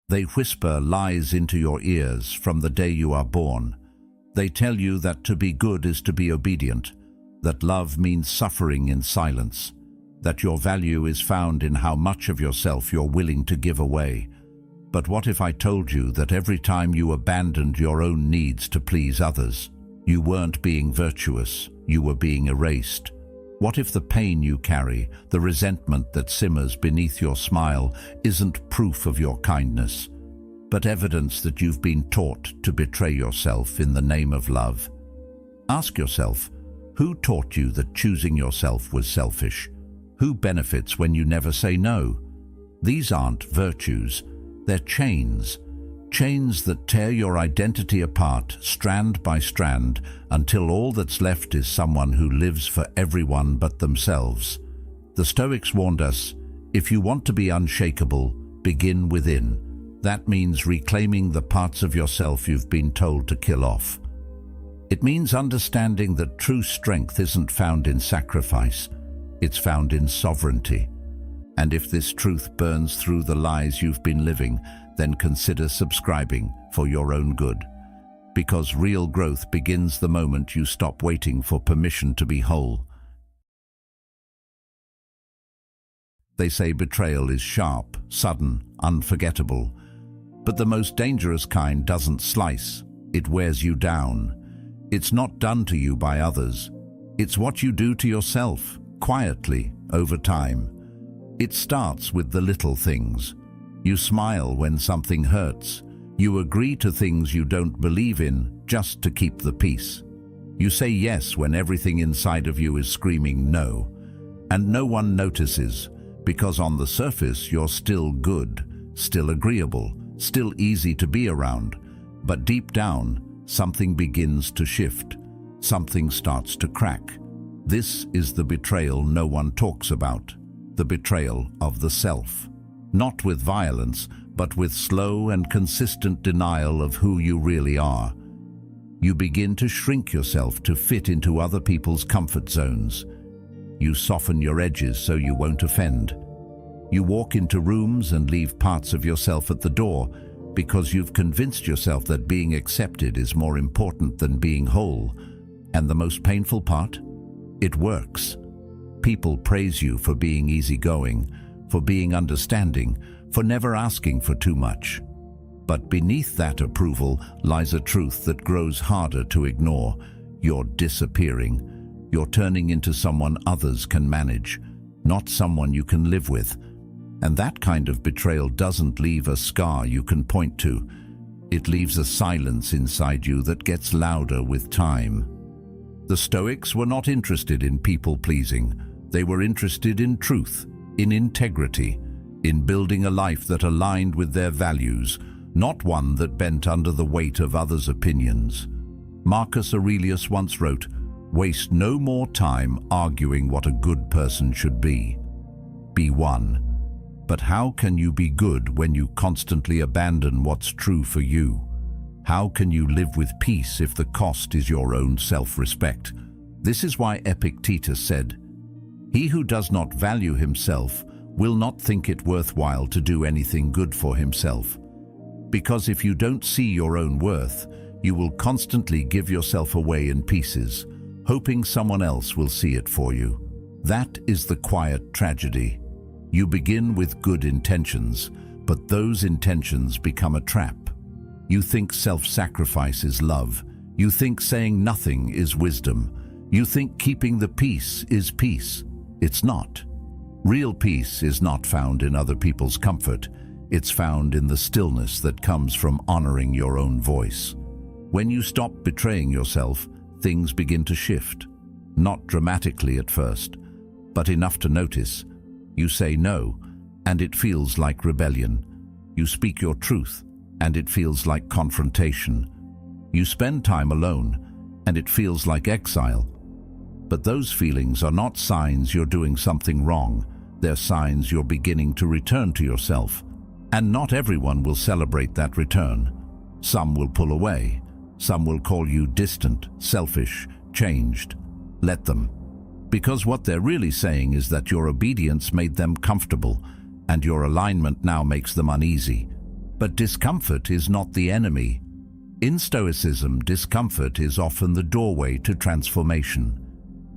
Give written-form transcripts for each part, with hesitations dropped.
They whisper lies into your ears from the day you are born. They tell you that to be good is to be obedient, that love means suffering in silence, that your value is found in how much of yourself you're willing to give away. But what if I told you that every time you abandoned your own needs to please others, you weren't being virtuous, you were being erased? What if the pain you carry, the resentment that simmers beneath your smile, isn't proof of your kindness, but evidence that you've been taught to betray yourself in the name of love? Ask yourself, who taught you that choosing yourself was selfish? Who benefits when you never say no? These aren't virtues, they're chains. Chains that tear your identity apart, strand by strand, until all that's left is someone who lives for everyone but themselves. The Stoics warned us, if you want to be unshakable, begin within. That means reclaiming the parts of yourself you've been told to kill off. It means understanding that true strength isn't found in sacrifice, it's found in sovereignty. And if this truth burns through the lies you've been living, then consider subscribing for your own good. Because real growth begins the moment you stop waiting for permission to be whole. They say betrayal is sharp, sudden, unforgettable. But the most dangerous kind doesn't slice, it wears you down. It's not done to you by others. It's what you do to yourself, quietly, over time. It starts with the little things. You smile when something hurts. You agree to things you don't believe in just to keep the peace. You say yes when everything inside of you is screaming no. And no one notices, because on the surface you're still good, still agreeable, still easy to be around. But deep down, something begins to shift. Something starts to crack. This is the betrayal no one talks about. The betrayal of the self. Not with violence, but with slow and consistent denial of who you really are. You begin to shrink yourself to fit into other people's comfort zones. You soften your edges so you won't offend. You walk into rooms and leave parts of yourself at the door because you've convinced yourself that being accepted is more important than being whole. And the most painful part? It works. People praise you for being easygoing, for being understanding, for never asking for too much. But beneath that approval lies a truth that grows harder to ignore. You're disappearing. You're turning into someone others can manage, not someone you can live with. And that kind of betrayal doesn't leave a scar you can point to. It leaves a silence inside you that gets louder with time. The Stoics were not interested in people-pleasing. They were interested in truth, in integrity, in building a life that aligned with their values, not one that bent under the weight of others' opinions. Marcus Aurelius once wrote, "Waste no more time arguing what a good person should be. Be one." But how can you be good when you constantly abandon what's true for you? How can you live with peace if the cost is your own self-respect? This is why Epictetus said, "He who does not value himself will not think it worthwhile to do anything good for himself." Because if you don't see your own worth, you will constantly give yourself away in pieces, hoping someone else will see it for you. That is the quiet tragedy. You begin with good intentions, but those intentions become a trap. You think self-sacrifice is love. You think saying nothing is wisdom. You think keeping the peace is peace. It's not. Real peace is not found in other people's comfort. It's found in the stillness that comes from honoring your own voice. When you stop betraying yourself, things begin to shift. Not dramatically at first, but enough to notice. You say no, and it feels like rebellion. You speak your truth, and it feels like confrontation. You spend time alone, and it feels like exile. But those feelings are not signs you're doing something wrong. They're signs you're beginning to return to yourself. And not everyone will celebrate that return. Some will pull away. Some will call you distant, selfish, changed. Let them. Because what they're really saying is that your obedience made them comfortable, and your alignment now makes them uneasy. But discomfort is not the enemy. In Stoicism, discomfort is often the doorway to transformation.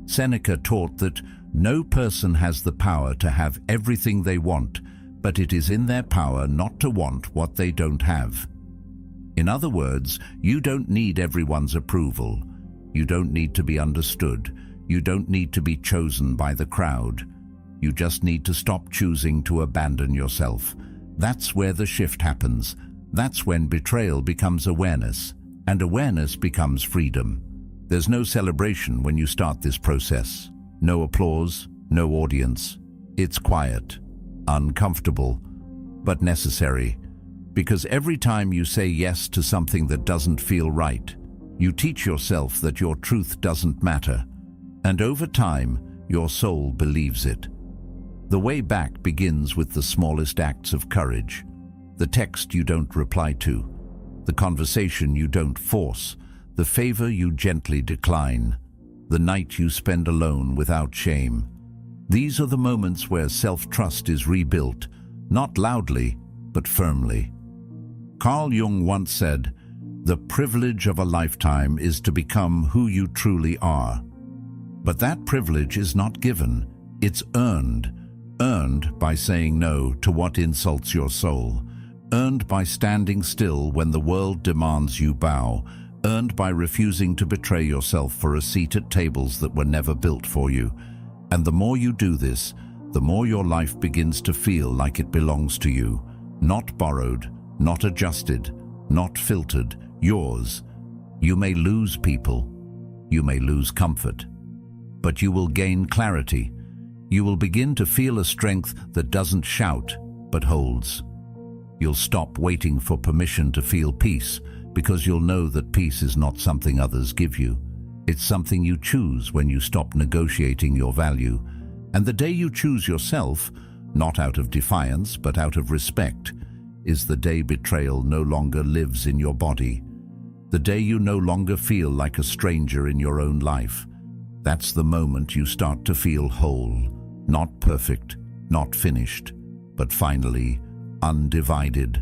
Seneca taught that no person has the power to have everything they want, but it is in their power not to want what they don't have. In other words, you don't need everyone's approval. You don't need to be understood. You don't need to be chosen by the crowd. You just need to stop choosing to abandon yourself. That's where the shift happens. That's when betrayal becomes awareness, and awareness becomes freedom. There's no celebration when you start this process. No applause, no audience. It's quiet, uncomfortable, but necessary. Because every time you say yes to something that doesn't feel right, you teach yourself that your truth doesn't matter. And over time, your soul believes it. The way back begins with the smallest acts of courage. The text you don't reply to, the conversation you don't force, the favor you gently decline, the night you spend alone without shame. These are the moments where self-trust is rebuilt, not loudly, but firmly. Carl Jung once said, "The privilege of a lifetime is to become who you truly are." But that privilege is not given, it's earned. Earned by saying no to what insults your soul. Earned by standing still when the world demands you bow. Earned by refusing to betray yourself for a seat at tables that were never built for you. And the more you do this, the more your life begins to feel like it belongs to you. Not borrowed, not adjusted, not filtered, yours. You may lose people. You may lose comfort. But you will gain clarity. You will begin to feel a strength that doesn't shout, but holds. You'll stop waiting for permission to feel peace, because you'll know that peace is not something others give you. It's something you choose when you stop negotiating your value. And the day you choose yourself, not out of defiance, but out of respect, is the day betrayal no longer lives in your body. The day you no longer feel like a stranger in your own life. That's the moment you start to feel whole. Not perfect, not finished, but finally undivided.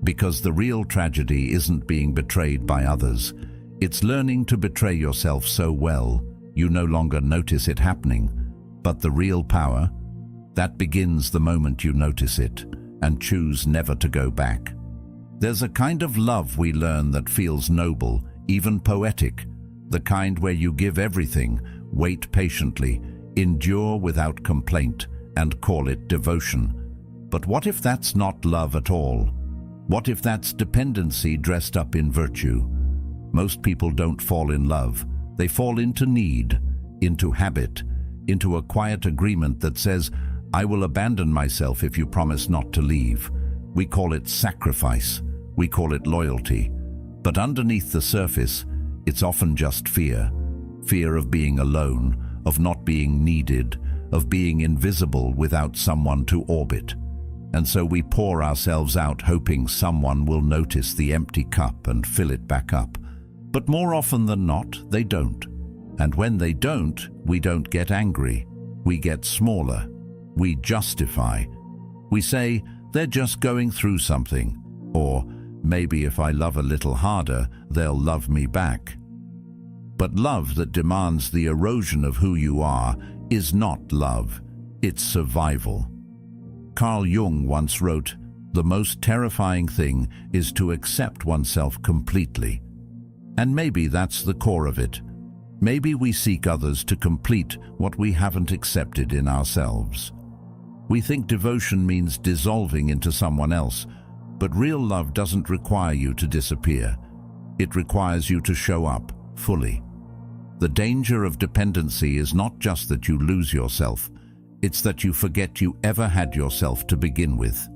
Because the real tragedy isn't being betrayed by others. It's learning to betray yourself so well, you no longer notice it happening. But the real power, that begins the moment you notice it and choose never to go back. There's a kind of love we learn that feels noble, even poetic. The kind where you give everything, wait patiently, endure without complaint, and call it devotion. But what if that's not love at all? What if that's dependency dressed up in virtue? Most people don't fall in love. They fall into need, into habit, into a quiet agreement that says, "I will abandon myself if you promise not to leave." We call it sacrifice. We call it loyalty. But underneath the surface, it's often just fear. Fear of being alone, of not being needed, of being invisible without someone to orbit. And so we pour ourselves out hoping someone will notice the empty cup and fill it back up. But more often than not, they don't. And when they don't, we don't get angry. We get smaller. We justify. We say, "They're just going through something." Or, "Maybe if I love a little harder, they'll love me back." But love that demands the erosion of who you are is not love, it's survival. Carl Jung once wrote, "The most terrifying thing is to accept oneself completely." And maybe that's the core of it. Maybe we seek others to complete what we haven't accepted in ourselves. We think devotion means dissolving into someone else, but real love doesn't require you to disappear. It requires you to show up fully. The danger of dependency is not just that you lose yourself, it's that you forget you ever had yourself to begin with.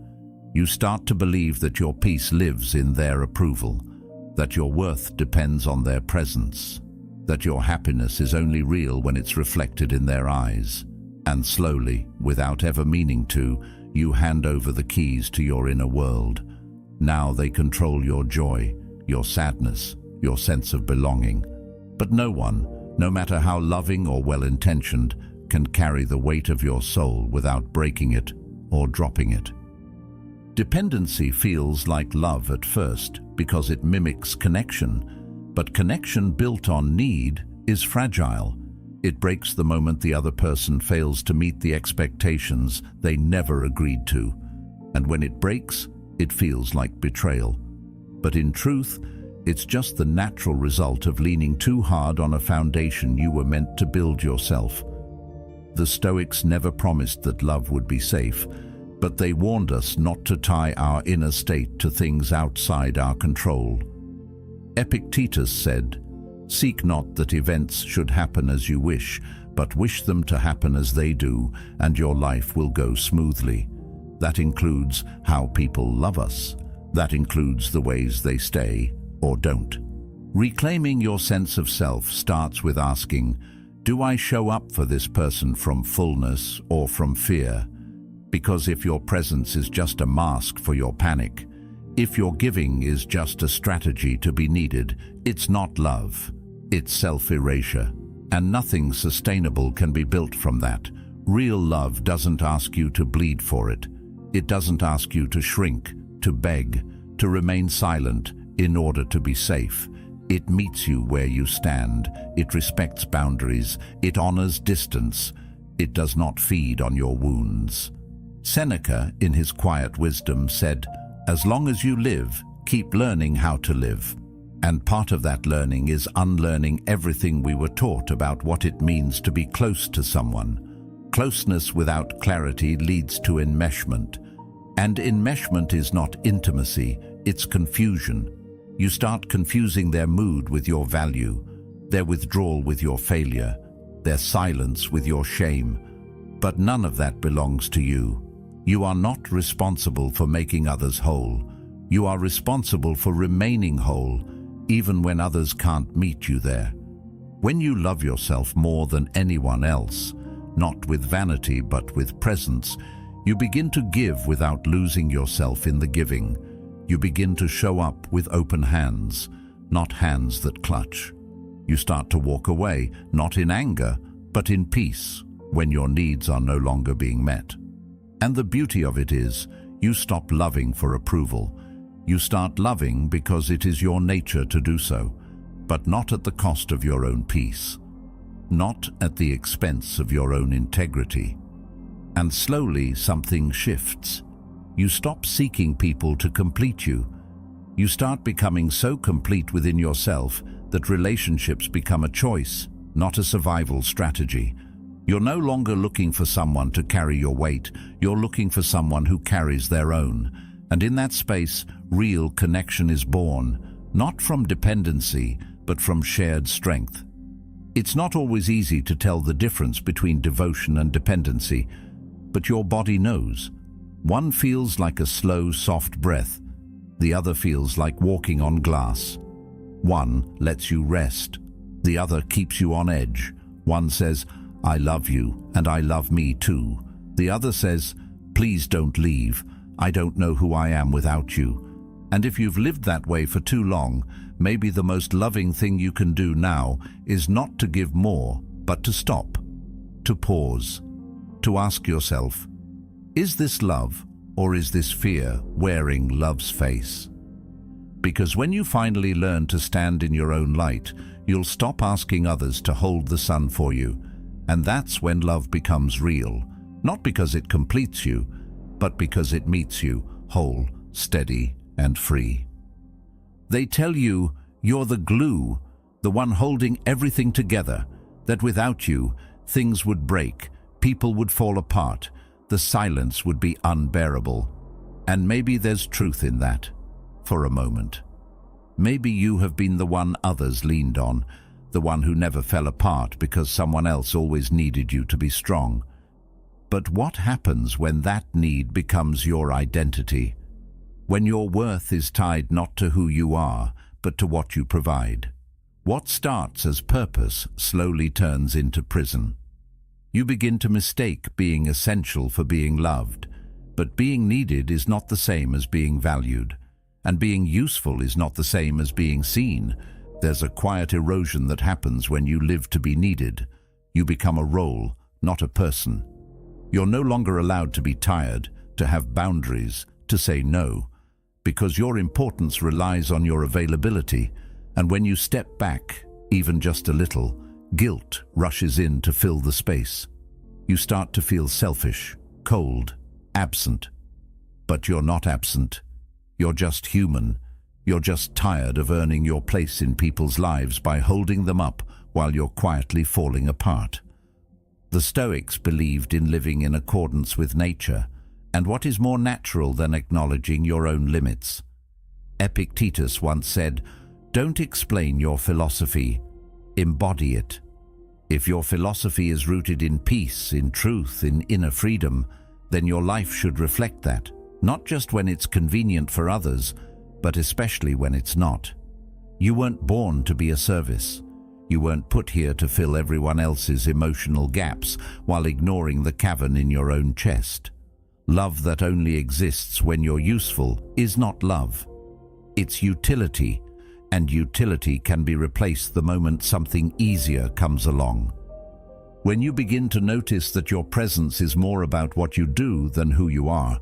You start to believe that your peace lives in their approval, that your worth depends on their presence, that your happiness is only real when it's reflected in their eyes. And slowly, without ever meaning to, you hand over the keys to your inner world. Now they control your joy, your sadness, your sense of belonging. But no one, no matter how loving or well-intentioned, can carry the weight of your soul without breaking it or dropping it. Dependency feels like love at first because it mimics connection, but connection built on need is fragile. It breaks the moment the other person fails to meet the expectations they never agreed to. And when it breaks, it feels like betrayal. But in truth, it's just the natural result of leaning too hard on a foundation you were meant to build yourself. The Stoics never promised that love would be safe, but they warned us not to tie our inner state to things outside our control. Epictetus said, "Seek not that events should happen as you wish, but wish them to happen as they do, and your life will go smoothly." That includes how people love us. That includes the ways they stay or don't. Reclaiming your sense of self starts with asking, do I show up for this person from fullness or from fear? Because if your presence is just a mask for your panic, if your giving is just a strategy to be needed, it's not love, it's self-erasure. And nothing sustainable can be built from that. Real love doesn't ask you to bleed for it. It doesn't ask you to shrink, to beg, to remain silent in order to be safe. It meets you where you stand. It respects boundaries. It honors distance. It does not feed on your wounds. Seneca, in his quiet wisdom, said, "As long as you live, keep learning how to live." And part of that learning is unlearning everything we were taught about what it means to be close to someone. Closeness without clarity leads to enmeshment. And enmeshment is not intimacy, it's confusion. You start confusing their mood with your value, their withdrawal with your failure, their silence with your shame. But none of that belongs to you. You are not responsible for making others whole. You are responsible for remaining whole, even when others can't meet you there. When you love yourself more than anyone else, not with vanity but with presence, you begin to give without losing yourself in the giving. You begin to show up with open hands, not hands that clutch. You start to walk away, not in anger, but in peace, when your needs are no longer being met. And the beauty of it is, you stop loving for approval. You start loving because it is your nature to do so, but not at the cost of your own peace, not at the expense of your own integrity. And slowly something shifts. You stop seeking people to complete you. You start becoming so complete within yourself that relationships become a choice, not a survival strategy. You're no longer looking for someone to carry your weight. You're looking for someone who carries their own. And in that space, real connection is born, not from dependency, but from shared strength. It's not always easy to tell the difference between devotion and dependency, but your body knows. One feels like a slow, soft breath. The other feels like walking on glass. One lets you rest. The other keeps you on edge. One says, "I love you, and I love me too." The other says, "Please don't leave. I don't know who I am without you." And if you've lived that way for too long, maybe the most loving thing you can do now is not to give more, but to stop, to pause, to ask yourself, is this love or is this fear wearing love's face? Because when you finally learn to stand in your own light, you'll stop asking others to hold the sun for you. And that's when love becomes real, not because it completes you, but because it meets you whole, steady, and free. They tell you you're the glue, the one holding everything together, that without you, things would break, people would fall apart, the silence would be unbearable. And maybe there's truth in that, for a moment. Maybe you have been the one others leaned on, the one who never fell apart because someone else always needed you to be strong. But what happens when that need becomes your identity? When your worth is tied not to who you are, but to what you provide? What starts as purpose slowly turns into prison. You begin to mistake being essential for being loved, but being needed is not the same as being valued, and being useful is not the same as being seen. There's a quiet erosion that happens when you live to be needed. You become a role, not a person. You're no longer allowed to be tired, to have boundaries, to say no, because your importance relies on your availability, and when you step back, even just a little, guilt rushes in to fill the space. You start to feel selfish, cold, absent. But you're not absent. You're just human. You're just tired of earning your place in people's lives by holding them up while you're quietly falling apart. The Stoics believed in living in accordance with nature, and what is more natural than acknowledging your own limits? Epictetus once said, "Don't explain your philosophy, embody it." If your philosophy is rooted in peace, in truth, in inner freedom, then your life should reflect that, not just when it's convenient for others, but especially when it's not. You weren't born to be a service. You weren't put here to fill everyone else's emotional gaps while ignoring the cavern in your own chest. Love that only exists when you're useful is not love. It's utility, and utility can be replaced the moment something easier comes along. When you begin to notice that your presence is more about what you do than who you are,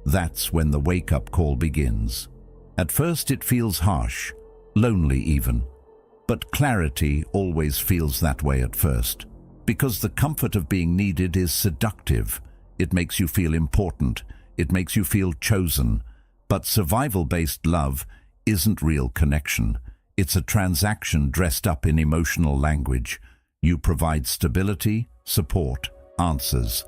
that's when the wake-up call begins. At first it feels harsh, lonely even. But clarity always feels that way at first, because the comfort of being needed is seductive. It makes you feel important. It makes you feel chosen. But survival-based love isn't real connection. It's a transaction dressed up in emotional language. You provide stability, support, answers.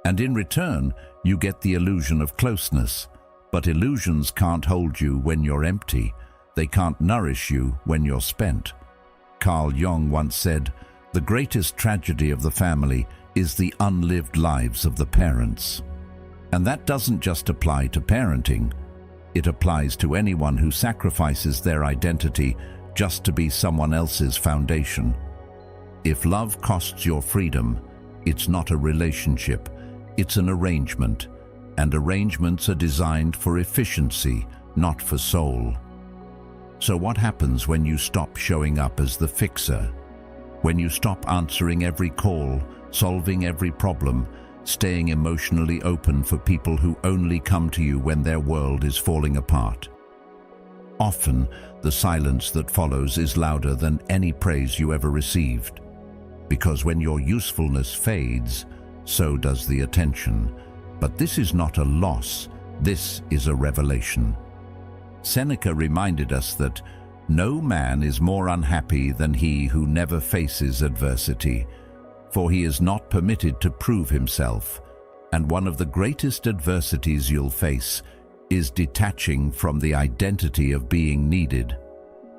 And in return, you get the illusion of closeness. But illusions can't hold you when you're empty. They can't nourish you when you're spent. Carl Jung once said, "The greatest tragedy of the family is the unlived lives of the parents." And that doesn't just apply to parenting. It applies to anyone who sacrifices their identity just to be someone else's foundation. If love costs your freedom, it's not a relationship, it's an arrangement. And arrangements are designed for efficiency, not for soul. So what happens when you stop showing up as the fixer? When you stop answering every call, solving every problem, staying emotionally open for people who only come to you when their world is falling apart? Often, the silence that follows is louder than any praise you ever received. Because when your usefulness fades, so does the attention. But this is not a loss, this is a revelation. Seneca reminded us that no man is more unhappy than he who never faces adversity, for he is not permitted to prove himself. And one of the greatest adversities you'll face is detaching from the identity of being needed.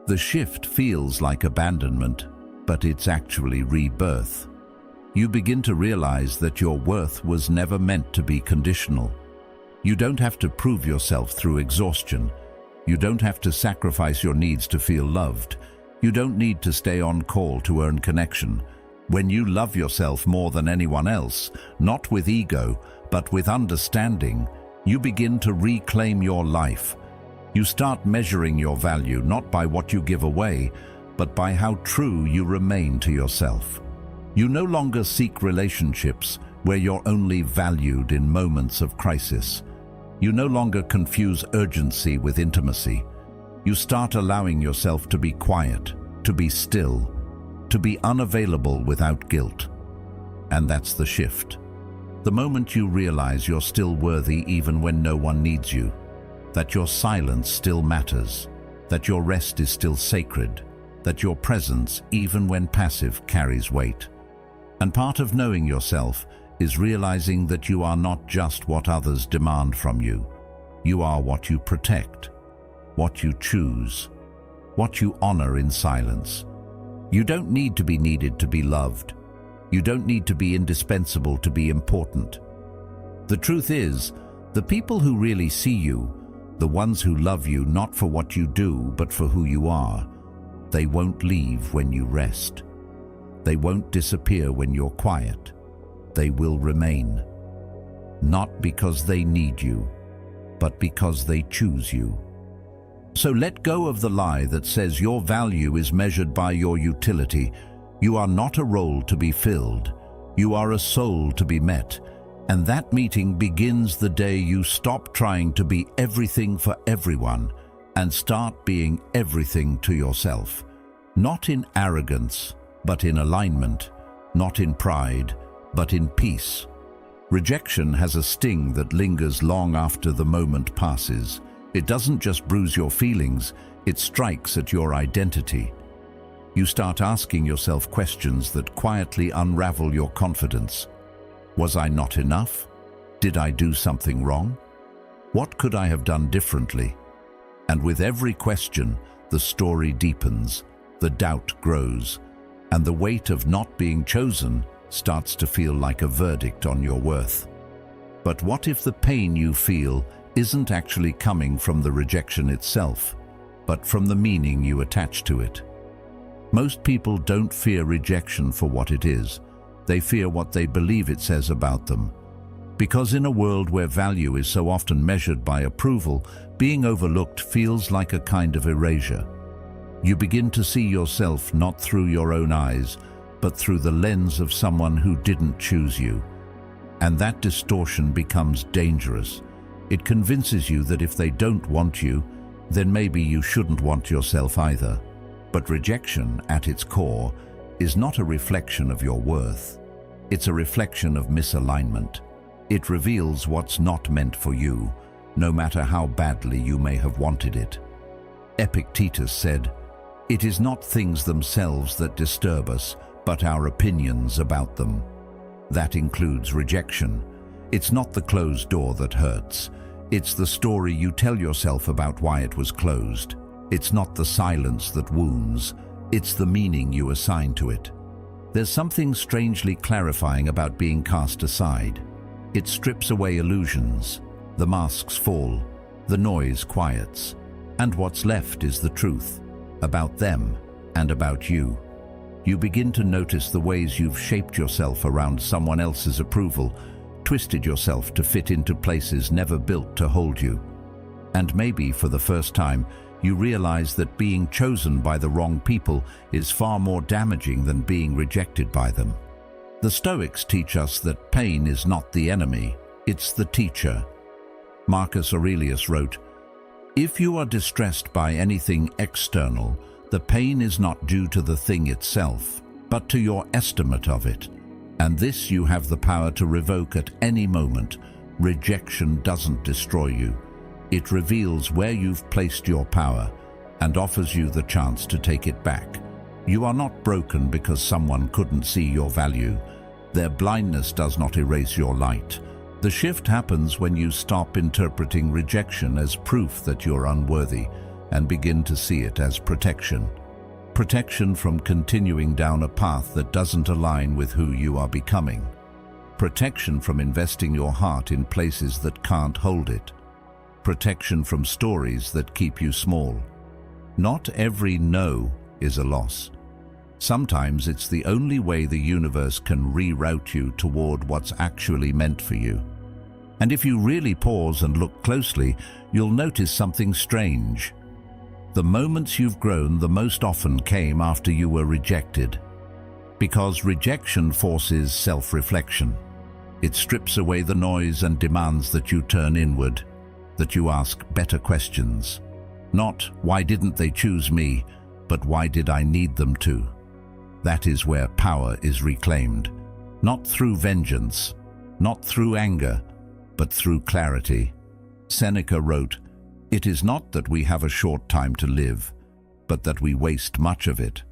The shift feels like abandonment, but it's actually rebirth. You begin to realize that your worth was never meant to be conditional. You don't have to prove yourself through exhaustion. You don't have to sacrifice your needs to feel loved. You don't need to stay on call to earn connection. When you love yourself more than anyone else, not with ego, but with understanding, you begin to reclaim your life. You start measuring your value not by what you give away, but by how true you remain to yourself. You no longer seek relationships where you're only valued in moments of crisis. You no longer confuse urgency with intimacy. You start allowing yourself to be quiet, to be still, to be unavailable without guilt. And that's the shift. The moment you realize you're still worthy even when no one needs you, that your silence still matters, that your rest is still sacred, that your presence, even when passive, carries weight. And part of knowing yourself is realizing that you are not just what others demand from you. You are what you protect, what you choose, what you honor in silence. You don't need to be needed to be loved. You don't need to be indispensable to be important. The truth is, the people who really see you, the ones who love you not for what you do but for who you are, they won't leave when you rest. They won't disappear when you're quiet. They will remain. Not because they need you, but because they choose you. So let go of the lie that says your value is measured by your utility. You are not a role to be filled. You are a soul to be met. And that meeting begins the day you stop trying to be everything for everyone and start being everything to yourself. Not in arrogance, but in alignment. Not in pride, but in peace. Rejection has a sting that lingers long after the moment passes. It doesn't just bruise your feelings, it strikes at your identity. You start asking yourself questions that quietly unravel your confidence. Was I not enough? Did I do something wrong? What could I have done differently? And with every question, the story deepens, the doubt grows, and the weight of not being chosen starts to feel like a verdict on your worth. But what if the pain you feel isn't actually coming from the rejection itself, but from the meaning you attach to it? Most people don't fear rejection for what it is. They fear what they believe it says about them. Because in a world where value is so often measured by approval, being overlooked feels like a kind of erasure. You begin to see yourself not through your own eyes, but through the lens of someone who didn't choose you. And that distortion becomes dangerous. It convinces you that if they don't want you, then maybe you shouldn't want yourself either. But rejection, at its core, is not a reflection of your worth. It's a reflection of misalignment. It reveals what's not meant for you, no matter how badly you may have wanted it. Epictetus said, "It is not things themselves that disturb us, but our opinions about them." That includes rejection. It's not the closed door that hurts. It's the story you tell yourself about why it was closed. It's not the silence that wounds. It's the meaning you assign to it. There's something strangely clarifying about being cast aside. It strips away illusions. The masks fall. The noise quiets. And what's left is the truth. About them and about you. You begin to notice the ways you've shaped yourself around someone else's approval, twisted yourself to fit into places never built to hold you. And maybe for the first time, you realize that being chosen by the wrong people is far more damaging than being rejected by them. The Stoics teach us that pain is not the enemy, it's the teacher. Marcus Aurelius wrote, "If you are distressed by anything external, the pain is not due to the thing itself, but to your estimate of it. And this you have the power to revoke at any moment. Rejection doesn't destroy you. It reveals where you've placed your power and offers you the chance to take it back. You are not broken because someone couldn't see your value. Their blindness does not erase your light. The shift happens when you stop interpreting rejection as proof that you're unworthy and begin to see it as protection. Protection from continuing down a path that doesn't align with who you are becoming. Protection from investing your heart in places that can't hold it. Protection from stories that keep you small. Not every no is a loss. Sometimes it's the only way the universe can reroute you toward what's actually meant for you. And if you really pause and look closely, you'll notice something strange. The moments you've grown the most often came after you were rejected. Because rejection forces self-reflection. It strips away the noise and demands that you turn inward, that you ask better questions. Not, why didn't they choose me, but why did I need them to? That is where power is reclaimed. Not through vengeance, not through anger, but through clarity. Seneca wrote, "It is not that we have a short time to live, but that we waste much of it.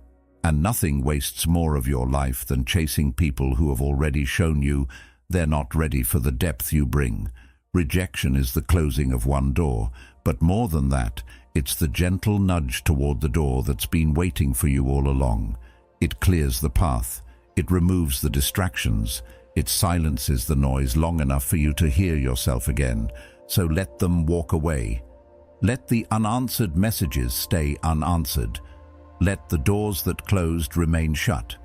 And nothing wastes more of your life than chasing people who have already shown you they're not ready for the depth you bring." Rejection is the closing of one door, but more than that, it's the gentle nudge toward the door that's been waiting for you all along. It clears the path, it removes the distractions, it silences the noise long enough for you to hear yourself again. So let them walk away. Let the unanswered messages stay unanswered. Let the doors that closed remain shut.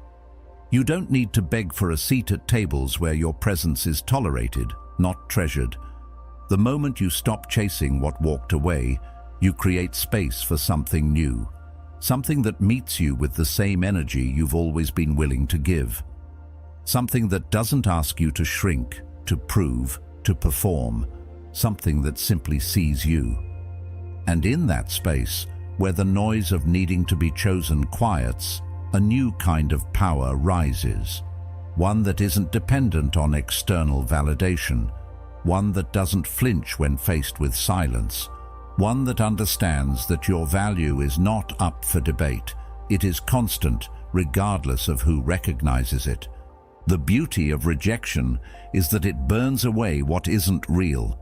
You don't need to beg for a seat at tables where your presence is tolerated, not treasured. The moment you stop chasing what walked away, you create space for something new. Something that meets you with the same energy you've always been willing to give. Something that doesn't ask you to shrink, to prove, to perform, something that simply sees you. And in that space, where the noise of needing to be chosen quiets, a new kind of power rises. One that isn't dependent on external validation. One that doesn't flinch when faced with silence. One that understands that your value is not up for debate. It is constant, regardless of who recognizes it. The beauty of rejection is that it burns away what isn't real.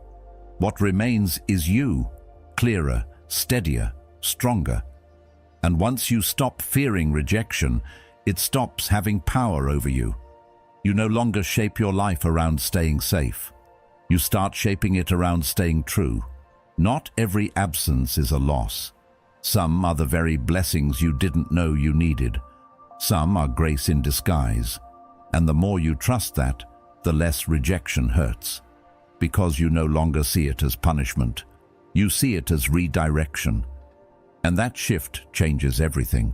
What remains is you, clearer, steadier, stronger. And once you stop fearing rejection, it stops having power over you. You no longer shape your life around staying safe. You start shaping it around staying true. Not every absence is a loss. Some are the very blessings you didn't know you needed. Some are grace in disguise. And the more you trust that, the less rejection hurts. Because you no longer see it as punishment. You see it as redirection. And that shift changes everything.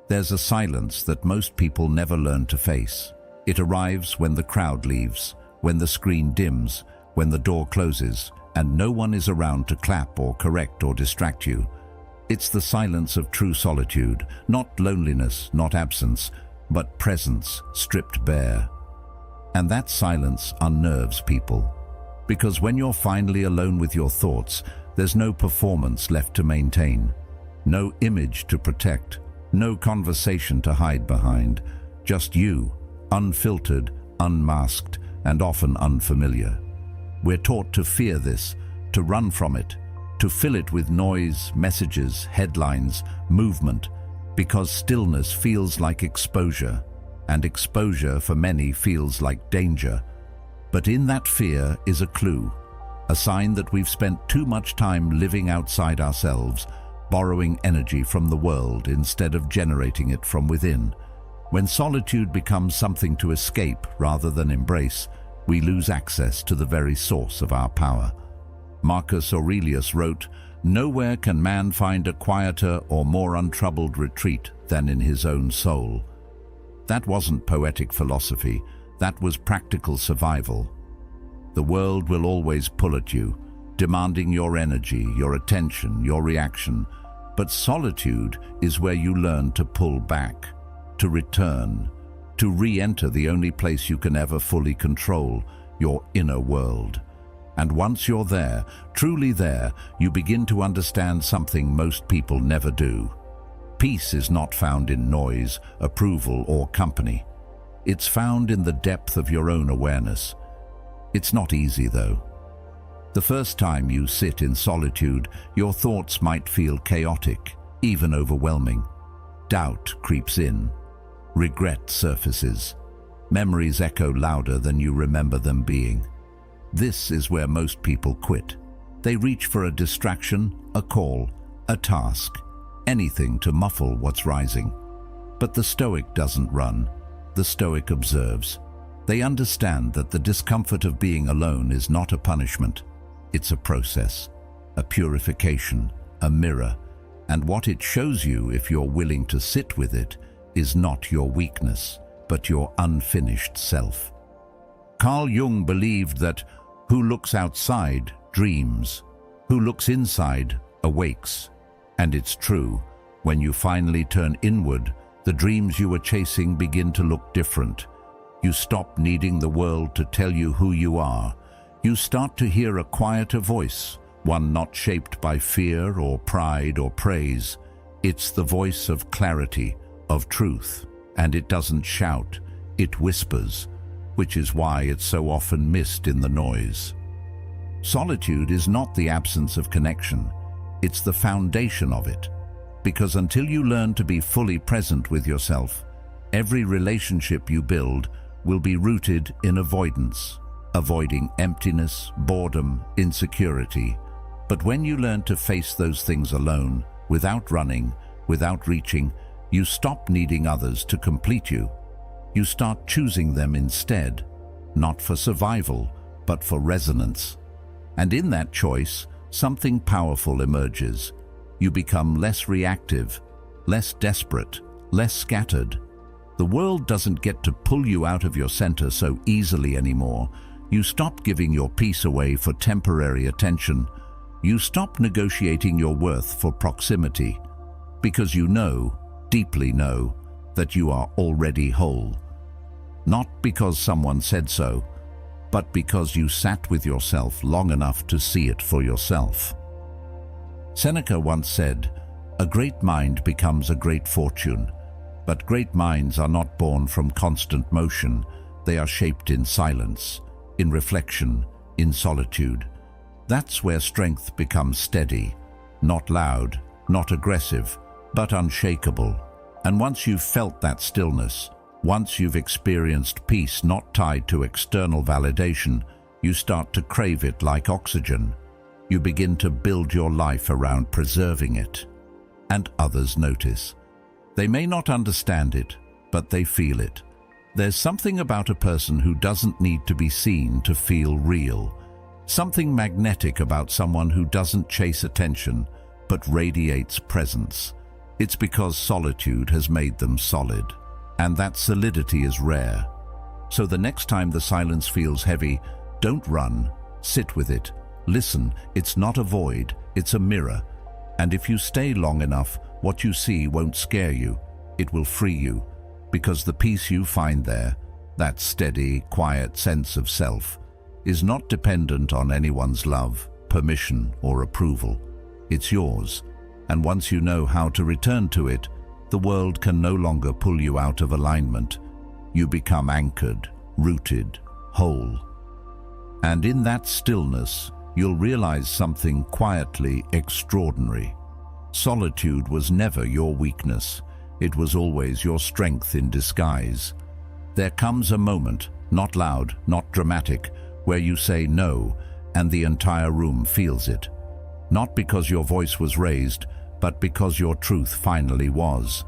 There's a silence that most people never learn to face. It arrives when the crowd leaves, when the screen dims, when the door closes, and no one is around to clap or correct or distract you. It's the silence of true solitude, not loneliness, not absence, but presence stripped bare. And that silence unnerves people. Because when you're finally alone with your thoughts, there's no performance left to maintain. No image to protect, no conversation to hide behind, just you, unfiltered, unmasked, and often unfamiliar. We're taught to fear this, to run from it, to fill it with noise, messages, headlines, movement, because stillness feels like exposure, and exposure for many feels like danger. But in that fear is a clue, a sign that we've spent too much time living outside ourselves, borrowing energy from the world instead of generating it from within. When solitude becomes something to escape rather than embrace, we lose access to the very source of our power. Marcus Aurelius wrote, "Nowhere can man find a quieter or more untroubled retreat than in his own soul." That wasn't poetic philosophy, that was practical survival. The world will always pull at you, demanding your energy, your attention, your reaction. But solitude is where you learn to pull back, to return, to re-enter the only place you can ever fully control, your inner world. And once you're there, truly there, you begin to understand something most people never do. Peace is not found in noise, approval, or company. It's found in the depth of your own awareness. It's not easy, though. The first time you sit in solitude, your thoughts might feel chaotic, even overwhelming. Doubt creeps in. Regret surfaces. Memories echo louder than you remember them being. This is where most people quit. They reach for a distraction, a call, a task, anything to muffle what's rising. But the Stoic doesn't run. The Stoic observes. They understand that the discomfort of being alone is not a punishment. It's a process, a purification, a mirror, and what it shows you, if you're willing to sit with it, is not your weakness, but your unfinished self. Carl Jung believed that who looks outside dreams, who looks inside awakes. And it's true, when you finally turn inward, the dreams you were chasing begin to look different. You stop needing the world to tell you who you are. You start to hear a quieter voice, one not shaped by fear or pride or praise. It's the voice of clarity, of truth, and it doesn't shout, it whispers, which is why it's so often missed in the noise. Solitude is not the absence of connection, it's the foundation of it. Because until you learn to be fully present with yourself, every relationship you build will be rooted in avoidance. Avoiding emptiness, boredom, insecurity. But when you learn to face those things alone, without running, without reaching, you stop needing others to complete you. You start choosing them instead, not for survival, but for resonance. And in that choice, something powerful emerges. You become less reactive, less desperate, less scattered. The world doesn't get to pull you out of your center so easily anymore. You stop giving your peace away for temporary attention. You stop negotiating your worth for proximity, because you know, deeply know, that you are already whole. Not because someone said so, but because you sat with yourself long enough to see it for yourself. Seneca once said, "A great mind becomes a great fortune, but great minds are not born from constant motion. They are shaped in silence, in reflection, in solitude." That's where strength becomes steady, not loud, not aggressive, but unshakable. And once you've felt that stillness, once you've experienced peace not tied to external validation, you start to crave it like oxygen. You begin to build your life around preserving it. And others notice. They may not understand it, but they feel it. There's something about a person who doesn't need to be seen to feel real. Something magnetic about someone who doesn't chase attention, but radiates presence. It's because solitude has made them solid, and that solidity is rare. So the next time the silence feels heavy, don't run, sit with it, listen. It's not a void, it's a mirror. And if you stay long enough, what you see won't scare you, it will free you, because the peace you find there, that steady, quiet sense of self, is not dependent on anyone's love, permission, or approval. It's yours, and once you know how to return to it, the world can no longer pull you out of alignment. You become anchored, rooted, whole. And in that stillness, you'll realize something quietly extraordinary. Solitude was never your weakness. It was always your strength in disguise. There comes a moment, not loud, not dramatic, where you say no, and the entire room feels it. Not because your voice was raised, but because your truth finally was.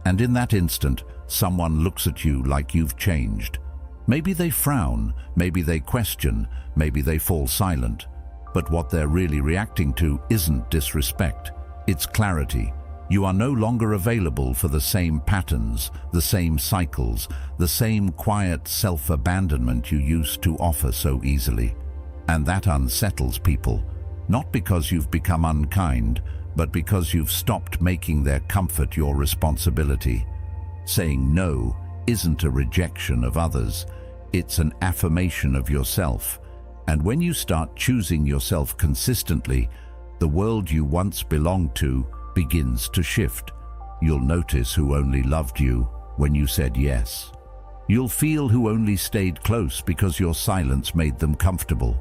And in that instant, someone looks at you like you've changed. Maybe they frown, maybe they question, maybe they fall silent. But what they're really reacting to isn't disrespect, it's clarity. You are no longer available for the same patterns, the same cycles, the same quiet self-abandonment you used to offer so easily. And that unsettles people, not because you've become unkind, but because you've stopped making their comfort your responsibility. Saying no isn't a rejection of others, it's an affirmation of yourself. And when you start choosing yourself consistently, the world you once belonged to begins to shift. You'll notice who only loved you when you said yes. You'll feel who only stayed close because your silence made them comfortable.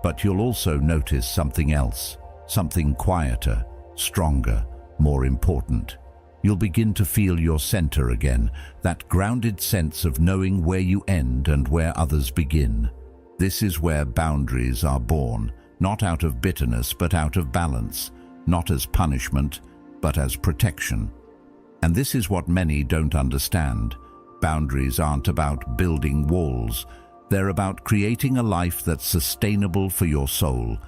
But you'll also notice something else, something quieter, stronger, more important. You'll begin to feel your center again, that grounded sense of knowing where you end and where others begin. This is where boundaries are born, not out of bitterness but out of balance, not as punishment but as protection. And this is what many don't understand. Boundaries aren't about building walls. They're about creating a life that's sustainable for your soul.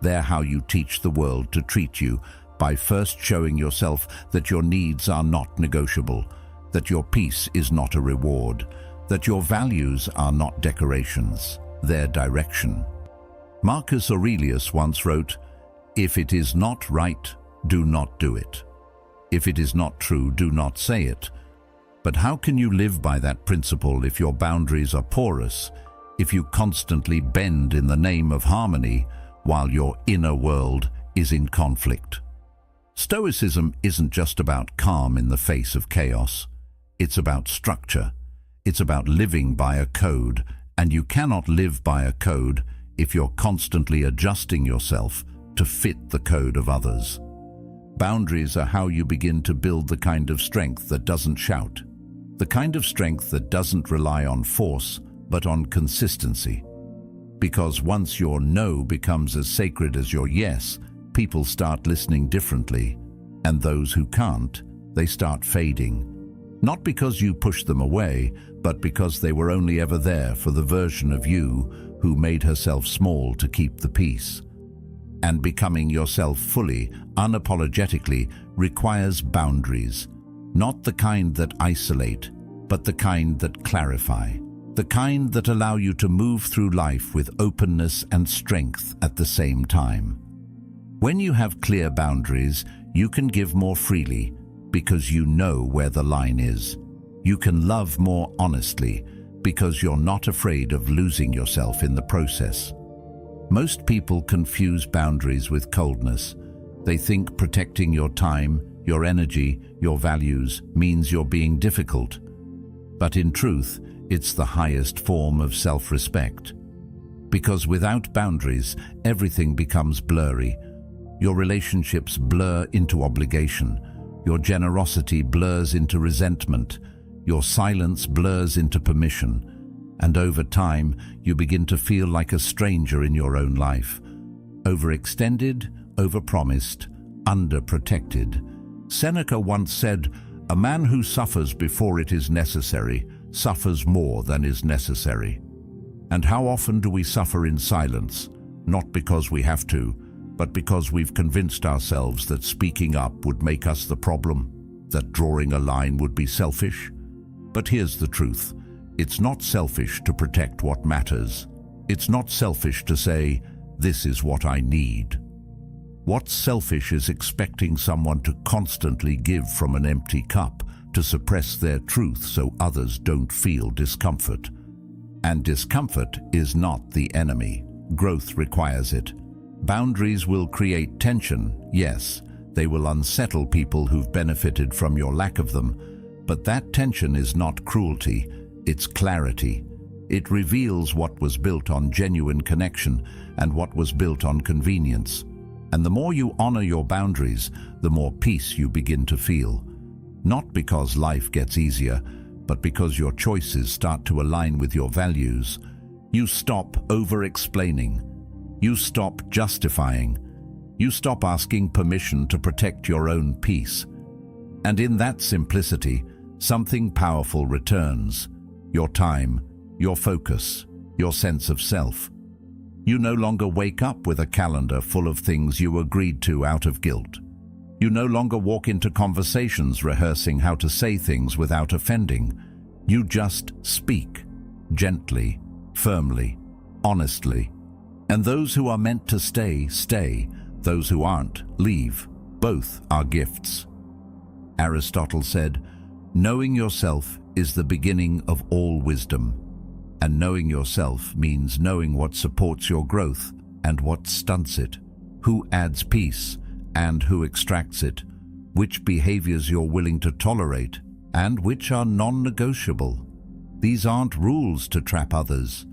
They're how you teach the world to treat you, by first showing yourself that your needs are not negotiable, that your peace is not a reward, that your values are not decorations, they're direction. Marcus Aurelius once wrote, "If it is not right, do not do it. If it is not true, do not say it." But how can you live by that principle if your boundaries are porous, if you constantly bend in the name of harmony while your inner world is in conflict? Stoicism isn't just about calm in the face of chaos. It's about structure. It's about living by a code, and you cannot live by a code if you're constantly adjusting yourself to fit the code of others. Boundaries are how you begin to build the kind of strength that doesn't shout, the kind of strength that doesn't rely on force, but on consistency. Because once your no becomes as sacred as your yes, people start listening differently, and those who can't, they start fading. Not because you pushed them away, but because they were only ever there for the version of you who made herself small to keep the peace. And becoming yourself fully, unapologetically, requires boundaries. Not the kind that isolate, but the kind that clarify. the kind that allow you to move through life with openness and strength at the same time. When you have clear boundaries, you can give more freely because you know where the line is. You can love more honestly because you're not afraid of losing yourself in the process. Most people confuse boundaries with coldness. They think protecting your time, your energy, your values means you're being difficult. But in truth, it's the highest form of self-respect. Because without boundaries, everything becomes blurry. Your relationships blur into obligation. Your generosity blurs into resentment. Your silence blurs into permission. And over time, you begin to feel like a stranger in your own life. Overextended, overpromised, underprotected. Seneca once said, "A man who suffers before it is necessary suffers more than is necessary." And how often do we suffer in silence? Not because we have to, but because we've convinced ourselves that speaking up would make us the problem, that drawing a line would be selfish. But here's the truth. It's not selfish to protect what matters. It's not selfish to say, "This is what I need." What's selfish is expecting someone to constantly give from an empty cup, to suppress their truth so others don't feel discomfort. And discomfort is not the enemy. Growth requires it. Boundaries will create tension, yes. They will unsettle people who've benefited from your lack of them. But that tension is not cruelty, it's clarity. It reveals what was built on genuine connection and what was built on convenience. And the more you honor your boundaries, the more peace you begin to feel. Not because life gets easier, but because your choices start to align with your values. You stop over-explaining. You stop justifying. You stop asking permission to protect your own peace. And in that simplicity, something powerful returns. Your time, your focus, your sense of self. You no longer wake up with a calendar full of things you agreed to out of guilt. You no longer walk into conversations rehearsing how to say things without offending. You just speak, gently, firmly, honestly. And those who are meant to stay, stay. Those who aren't, leave. Both are gifts. Aristotle said, "Knowing yourself is the beginning of all wisdom." And knowing yourself means knowing what supports your growth and what stunts it, who adds peace and who extracts it, which behaviors you're willing to tolerate and which are non-negotiable. These aren't rules to trap others.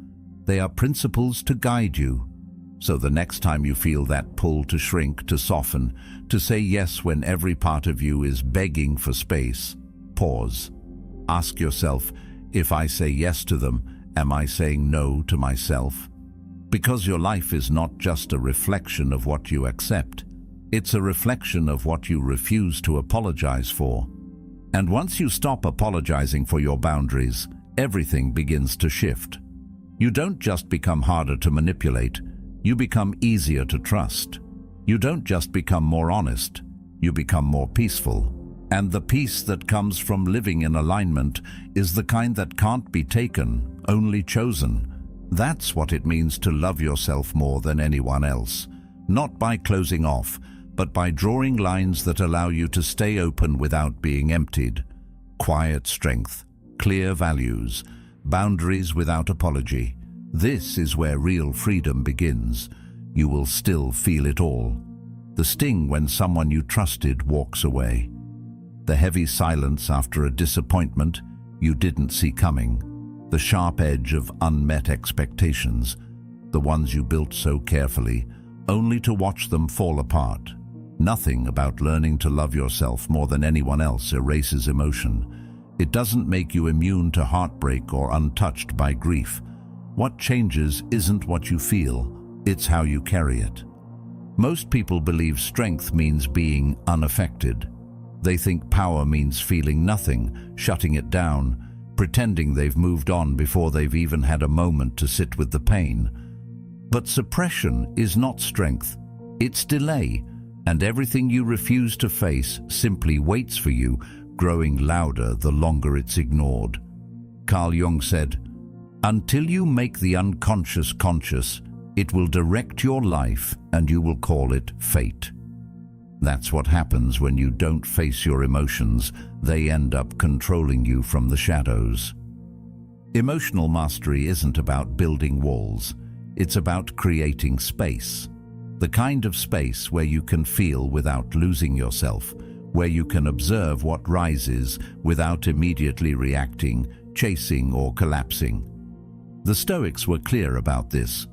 They are principles to guide you. So the next time you feel that pull to shrink, to soften, to say yes when every part of you is begging for space, pause. Ask yourself, if I say yes to them, am I saying no to myself? Because your life is not just a reflection of what you accept. It's a reflection of what you refuse to apologize for. And once you stop apologizing for your boundaries, everything begins to shift. You don't just become harder to manipulate, you become easier to trust. You don't just become more honest, you become more peaceful. And the peace that comes from living in alignment is the kind that can't be taken, only chosen. That's what it means to love yourself more than anyone else. Not by closing off, but by drawing lines that allow you to stay open without being emptied. Quiet strength, clear values, boundaries without apology. This is where real freedom begins. You will still feel it all. The sting when someone you trusted walks away. The heavy silence after a disappointment you didn't see coming. The sharp edge of unmet expectations, the ones you built so carefully, only to watch them fall apart. Nothing about learning to love yourself more than anyone else erases emotion. It doesn't make you immune to heartbreak or untouched by grief. What changes isn't what you feel, it's how you carry it. Most people believe strength means being unaffected. They think power means feeling nothing, shutting it down, pretending they've moved on before they've even had a moment to sit with the pain. But suppression is not strength, it's delay, and everything you refuse to face simply waits for you, growing louder the longer it's ignored. Carl Jung said, Until you make the unconscious conscious, it will direct your life and you will call it fate. That's what happens when you don't face your emotions. They end up controlling you from the shadows. Emotional mastery isn't about building walls. It's about creating space. The kind of space where you can feel without losing yourself, where you can observe what rises without immediately reacting, chasing, or collapsing. The Stoics were clear about this.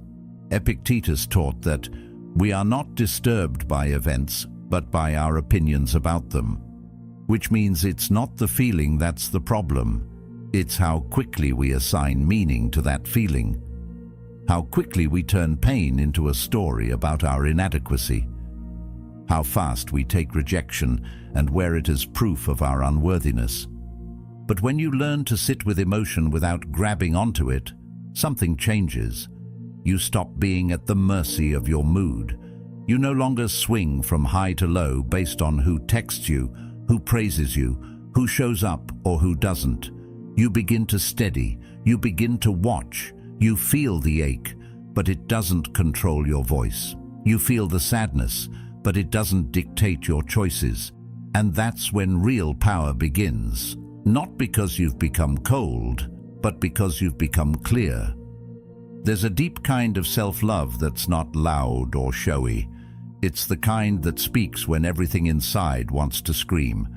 Epictetus taught that we are not disturbed by events, but by our opinions about them, which means it's not the feeling that's the problem. It's how quickly we assign meaning to that feeling, how quickly we turn pain into a story about our inadequacy, how fast we take rejection and wear it as proof of our unworthiness. But when you learn to sit with emotion without grabbing onto it, something changes. You stop being at the mercy of your mood. You no longer swing from high to low based on who texts you, who praises you, who shows up or who doesn't. You begin to steady, you begin to watch, you feel the ache, but it doesn't control your voice. You feel the sadness, but it doesn't dictate your choices. And that's when real power begins, not because you've become cold, but because you've become clear. There's a deep kind of self-love that's not loud or showy. It's the kind that speaks when everything inside wants to scream.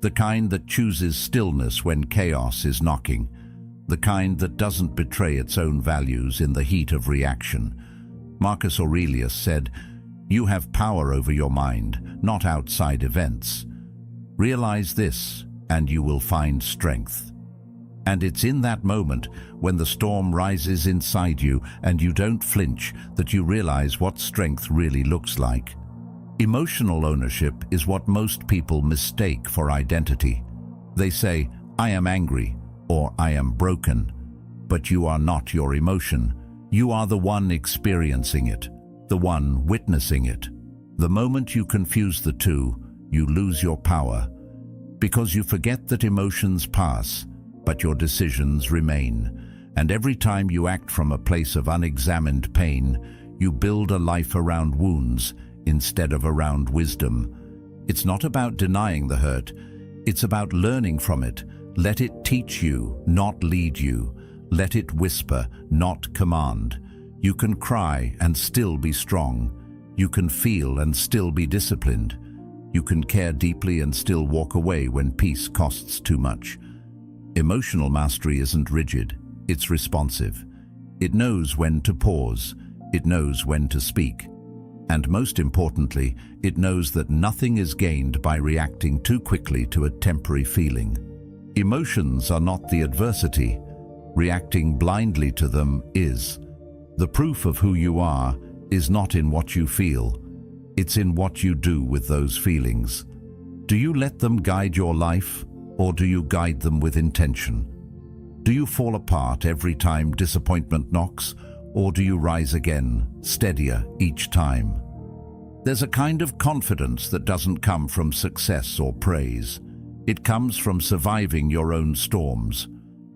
The kind that chooses stillness when chaos is knocking. The kind that doesn't betray its own values in the heat of reaction. Marcus Aurelius said, "You have power over your mind, not outside events. Realize this, and you will find strength." And it's in that moment, when the storm rises inside you and you don't flinch, that you realize what strength really looks like. Emotional ownership is what most people mistake for identity. They say, "I am angry," or "I am broken." But you are not your emotion. You are the one experiencing it, the one witnessing it. The moment you confuse the two, you lose your power, because you forget that emotions pass, but your decisions remain. And every time you act from a place of unexamined pain, you build a life around wounds instead of around wisdom. It's not about denying the hurt. It's about learning from it. Let it teach you, not lead you. Let it whisper, not command. You can cry and still be strong. You can feel and still be disciplined. You can care deeply and still walk away when peace costs too much. Emotional mastery isn't rigid, it's responsive. It knows when to pause, it knows when to speak. And most importantly, it knows that nothing is gained by reacting too quickly to a temporary feeling. Emotions are not the adversity. Reacting blindly to them is. The proof of who you are is not in what you feel. It's in what you do with those feelings. Do you let them guide your life, or do you guide them with intention? Do you fall apart every time disappointment knocks, or do you rise again, steadier each time? There's a kind of confidence that doesn't come from success or praise. It comes from surviving your own storms,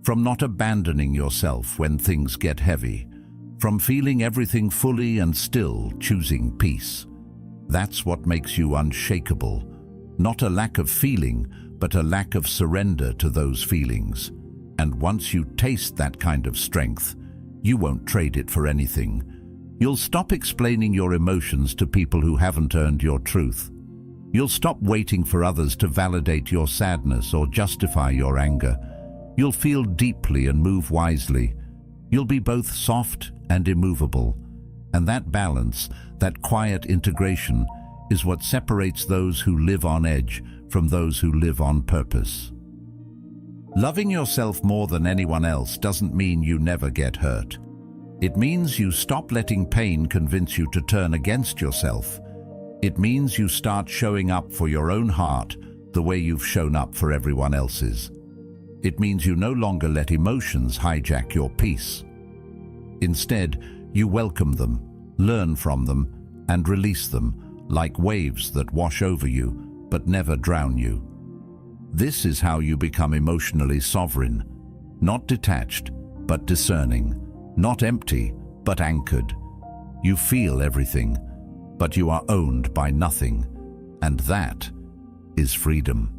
from not abandoning yourself when things get heavy, from feeling everything fully and still choosing peace. That's what makes you unshakable. Not a lack of feeling, but a lack of surrender to those feelings. And once you taste that kind of strength, you won't trade it for anything. You'll stop explaining your emotions to people who haven't earned your truth. You'll stop waiting for others to validate your sadness or justify your anger. You'll feel deeply and move wisely. You'll be both soft and immovable. And that balance, that quiet integration, is what separates those who live on edge from those who live on purpose. Loving yourself more than anyone else doesn't mean you never get hurt. It means you stop letting pain convince you to turn against yourself. It means you start showing up for your own heart the way you've shown up for everyone else's. It means you no longer let emotions hijack your peace. Instead, you welcome them, learn from them, and release them like waves that wash over you but never drown you. This is how you become emotionally sovereign, not detached, but discerning, not empty, but anchored. You feel everything, but you are owned by nothing, and that is freedom.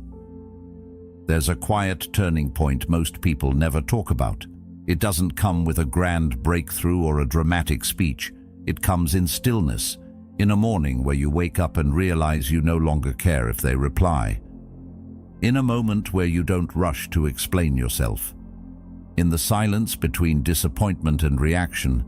There's a quiet turning point most people never talk about. It doesn't come with a grand breakthrough or a dramatic speech. It comes in stillness, in a morning where you wake up and realize you no longer care if they reply. In a moment where you don't rush to explain yourself. In the silence between disappointment and reaction,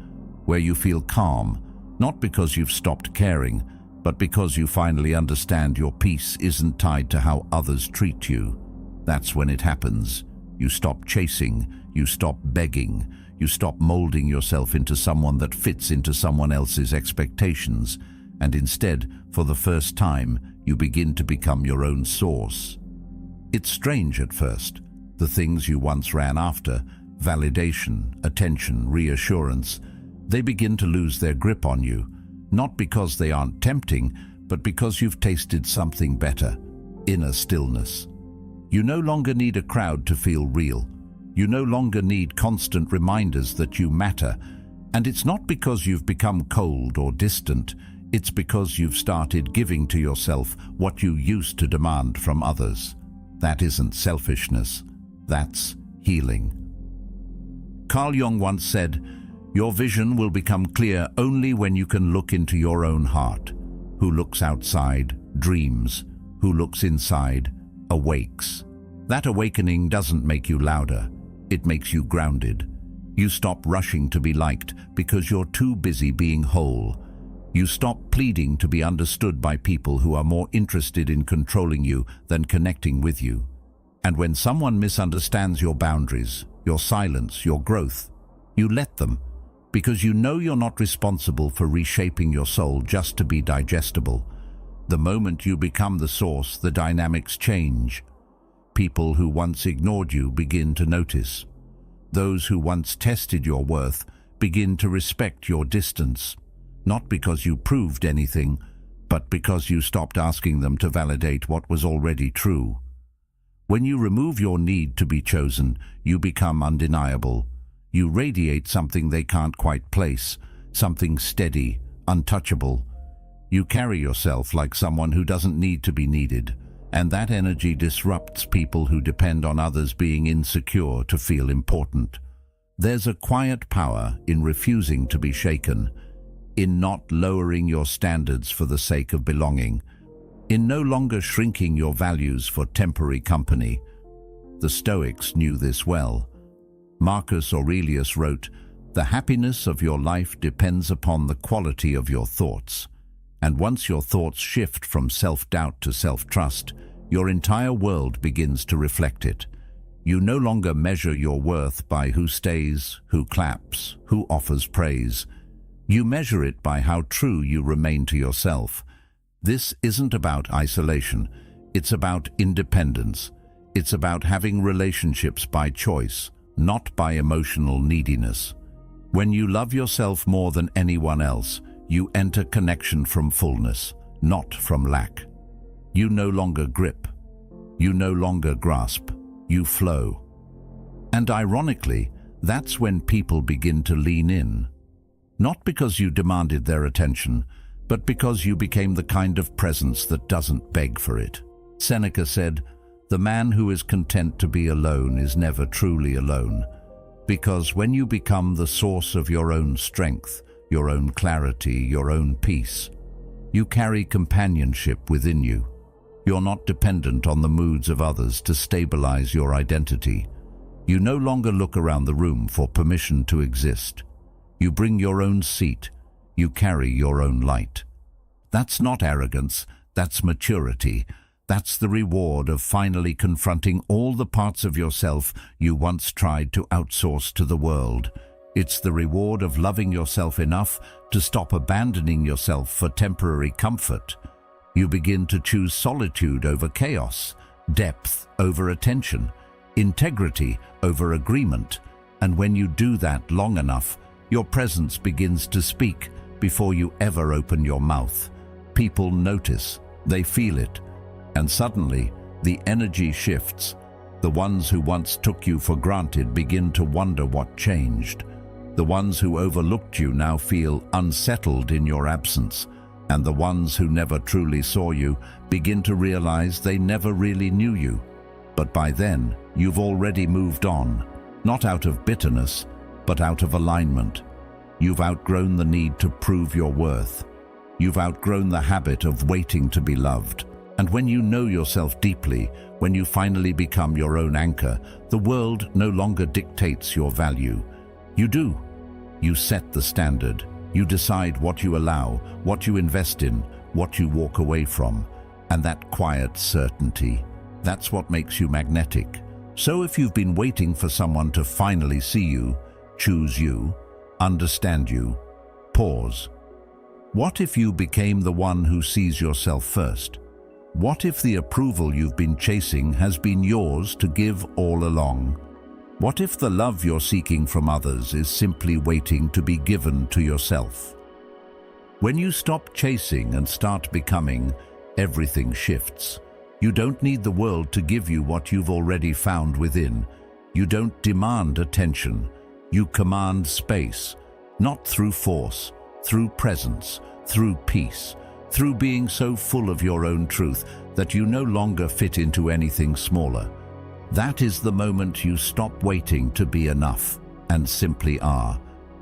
where you feel calm, not because you've stopped caring, but because you finally understand your peace isn't tied to how others treat you. That's when it happens. You stop chasing, you stop begging, you stop molding yourself into someone that fits into someone else's expectations, and instead, for the first time, you begin to become your own source. It's strange at first. The things you once ran after, validation, attention, reassurance, they begin to lose their grip on you, not because they aren't tempting, but because you've tasted something better, inner stillness. You no longer need a crowd to feel real. You no longer need constant reminders that you matter. And it's not because you've become cold or distant, it's because you've started giving to yourself what you used to demand from others. That isn't selfishness, that's healing. Carl Jung once said, "Your vision will become clear only when you can look into your own heart. Who looks outside, dreams. Who looks inside, awakes." That awakening doesn't make you louder, it makes you grounded. You stop rushing to be liked because you're too busy being whole. You stop pleading to be understood by people who are more interested in controlling you than connecting with you. And when someone misunderstands your boundaries, your silence, your growth, you let them, because you know you're not responsible for reshaping your soul just to be digestible. The moment you become the source, the dynamics change. People who once ignored you begin to notice. Those who once tested your worth begin to respect your distance, not because you proved anything, but because you stopped asking them to validate what was already true. When you remove your need to be chosen, you become undeniable. You radiate something they can't quite place, something steady, untouchable. You carry yourself like someone who doesn't need to be needed, and that energy disrupts people who depend on others being insecure to feel important. There's a quiet power in refusing to be shaken, in not lowering your standards for the sake of belonging, in no longer shrinking your values for temporary company. The Stoics knew this well. Marcus Aurelius wrote, "The happiness of your life depends upon the quality of your thoughts. And once your thoughts shift from self-doubt to self-trust, your entire world begins to reflect it. You no longer measure your worth by who stays, who claps, who offers praise. You measure it by how true you remain to yourself. This isn't about isolation. It's about independence. It's about having relationships by choice, not by emotional neediness. When you love yourself more than anyone else, you enter connection from fullness, not from lack. You no longer grip. You no longer grasp. You flow. And ironically, that's when people begin to lean in. Not because you demanded their attention, but because you became the kind of presence that doesn't beg for it. Seneca said, "The man who is content to be alone is never truly alone." Because when you become the source of your own strength, your own clarity, your own peace, you carry companionship within you. You're not dependent on the moods of others to stabilize your identity. You no longer look around the room for permission to exist. You bring your own seat. You carry your own light. That's not arrogance, that's maturity. That's the reward of finally confronting all the parts of yourself you once tried to outsource to the world. It's the reward of loving yourself enough to stop abandoning yourself for temporary comfort. You begin to choose solitude over chaos, depth over attention, integrity over agreement. And when you do that long enough, your presence begins to speak before you ever open your mouth. People notice, they feel it, and suddenly the energy shifts. The ones who once took you for granted begin to wonder what changed. The ones who overlooked you now feel unsettled in your absence, and the ones who never truly saw you begin to realize they never really knew you. But by then, you've already moved on, not out of bitterness, but out of alignment. You've outgrown the need to prove your worth. You've outgrown the habit of waiting to be loved. And when you know yourself deeply, when you finally become your own anchor, the world no longer dictates your value. You do. You set the standard. You decide what you allow, what you invest in, what you walk away from. And that quiet certainty, that's what makes you magnetic. So if you've been waiting for someone to finally see you, choose you, understand you, pause. What if you became the one who sees yourself first? What if the approval you've been chasing has been yours to give all along? What if the love you're seeking from others is simply waiting to be given to yourself? When you stop chasing and start becoming, everything shifts. You don't need the world to give you what you've already found within. You don't demand attention. You command space, not through force, through presence, through peace, through being so full of your own truth that you no longer fit into anything smaller. That is the moment you stop waiting to be enough and simply are.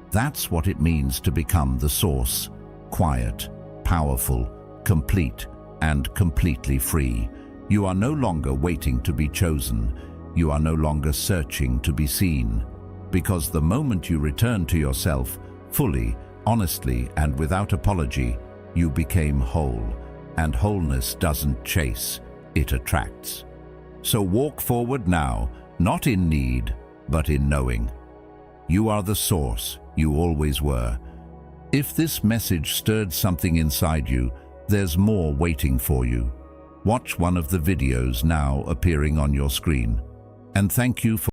That's what it means to become the source, quiet, powerful, complete, and completely free. You are no longer waiting to be chosen. You are no longer searching to be seen. Because the moment you return to yourself, fully, honestly, and without apology, you became whole. And wholeness doesn't chase, it attracts. So walk forward now, not in need, but in knowing. You are the source, you always were. If this message stirred something inside you, there's more waiting for you. Watch one of the videos now appearing on your screen. And thank you for